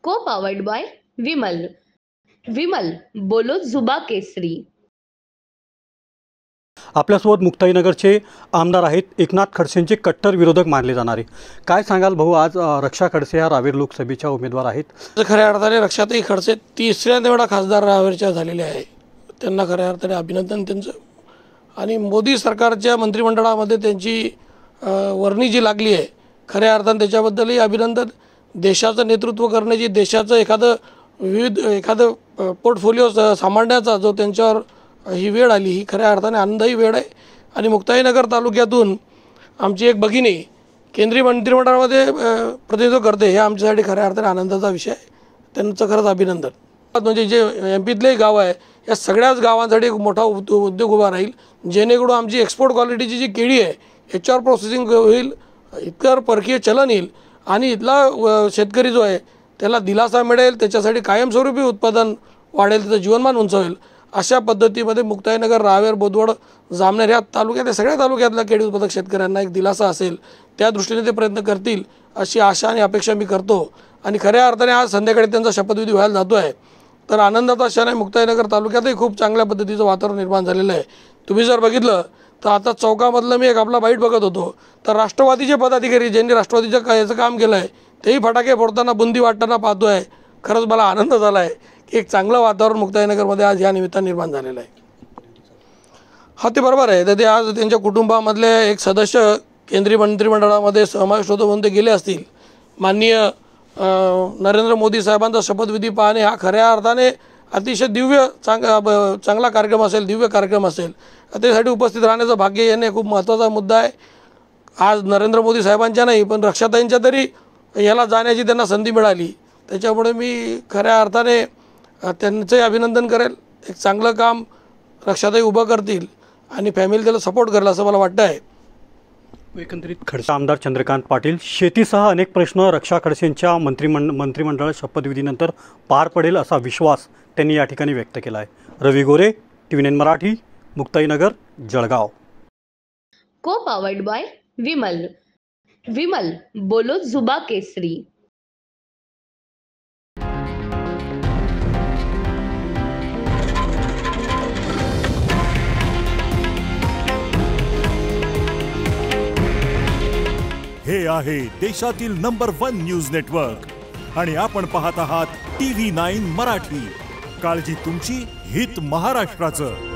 को powered by Vimal. Vimal बोलो जुबा केसरी. आपल्यासोबत मुक्ताईनगरचे आमदार आहेत एकनाथ खडसेंचे कट्टर विरोधक मानले जाणारे. काय सांगाल भाऊ, आज रक्षा खडसे ह्या रावेर लोकसभेच्या उमेदवार आहेत. खऱ्या अर्थाने रक्षाताई खडसे तिसऱ्यांदा एवढा खासदार रावेरच्या झालेले आहे. त्यांना खऱ्या अर्थाने अभिनंदन त्यांचं. आणि मोदी सरकारच्या मंत्रिमंडळामध्ये त्यांची वर्णी जी लागली आहे, खऱ्या अर्थाने त्याच्याबद्दलही अभिनंदन. देशाचं नेतृत्व करण्याची, देशाचं एखादं पोर्टफोलिओ सांभाळण्याचा जो त्यांच्यावर ही वेळ आली, ही खऱ्या अर्थाने आनंदही वेळ आहे. आणि मुक्ताईनगर तालुक्यातून आमची एक भगिनी केंद्रीय मंत्रिमंडळामध्ये प्रतिनिधित्व करते, हे आमच्यासाठी खऱ्या अर्थाने आनंदाचा विषय आहे. त्यांचं खरंच अभिनंदन. म्हणजे जे MP-तले गाव आहे, या सगळ्याच गावांसाठी एक मोठा उद्योग उभा राहील, जेणेकरून आमची एक्सपोर्ट क्वालिटीची जी केळी आहे याच्यावर प्रोसेसिंग होईल, इतर परकीय चलन येईल आणि इथला शेतकरी जो आहे त्याला दिलासा मिळेल, त्याच्यासाठी कायमस्वरूपी उत्पादन वाढेल, त्याचं जीवनमान उंच होईल. अशा पद्धतीमध्ये मुक्ताईनगर, रावेर, बोदवड, जामनेर या तालुक्यात, सगळ्या तालुक्यातल्या केळी उत्पादक शेतकऱ्यांना एक दिलासा असेल, त्या दृष्टीने ते प्रयत्न करतील अशी आशा आणि अपेक्षा मी करतो. आणि खऱ्या अर्थाने आज संध्याकाळी त्यांचा शपथविधी व्हायला जातो आहे. तर आनंदाचा क्षण आहे. मुक्ताईनगर तालुक्यातही खूप चांगल्या पद्धतीचं वातावरण निर्माण झालेलं आहे. तुम्ही जर बघितलं तर आता चौकामधलं मी एक आपला बाईट बघत होतो, तर राष्ट्रवादीचे पदाधिकारी ज्यांनी राष्ट्रवादीचं याचं काम केलं आहे तेही फटाके फोडताना, बुंदी वाटताना पाहतो आहे. खरंच मला आनंद झाला आहे की एक चांगलं वातावरण मुक्ताईनगरमध्ये आज या निमित्तानं निर्माण झालेलं आहे. हा, ते बरोबर आहे. तर ते आज त्यांच्या कुटुंबामधले एक सदस्य केंद्रीय मंत्रिमंडळामध्ये समाविष्ट होतो म्हणून ते गेले असतील. माननीय नरेंद्र मोदी साहेबांचा शपथविधी पाहणे हा खऱ्या अर्थाने अतिशय चांगला कार्यक्रम असेल, दिव्य कार्यक्रम असेल. त्यासाठी उपस्थित राहण्याचं भाग्य येणे खूप महत्त्वाचा मुद्दा आहे. आज नरेंद्र मोदी साहेबांच्या नाही पण रक्षाताईंच्या तरी याला जाण्याची त्यांना संधी मिळाली. त्याच्यामुळे मी खऱ्या अर्थाने त्यांचे अभिनंदन करेल. एक चांगलं काम रक्षाताई उभं करतील आणि फॅमिली त्याला सपोर्ट करेल असं मला वाटतं आहे. एकंदरीत खडसे आमदार चंद्रकांत पाटील, शेतीसह अनेक प्रश्न रक्षा खडसेंच्या मंत्रिमंडळ शपथविधीनंतर पार पडेल असा विश्वास त्यांनी या ठिकाणी व्यक्त केला आहे. रवी गोरे, TV9 मराठी, मुक्ताईनगर, जळगाव. को पावर्ड बाय विमल. विमल बोलो जुबा केसरी. हे आहे देशातील नंबर 1 न्यूज नेटवर्क आणि आपण पाहत आहात TV9 मराठी. काळजी तुमची, हित महाराष्ट्राचं.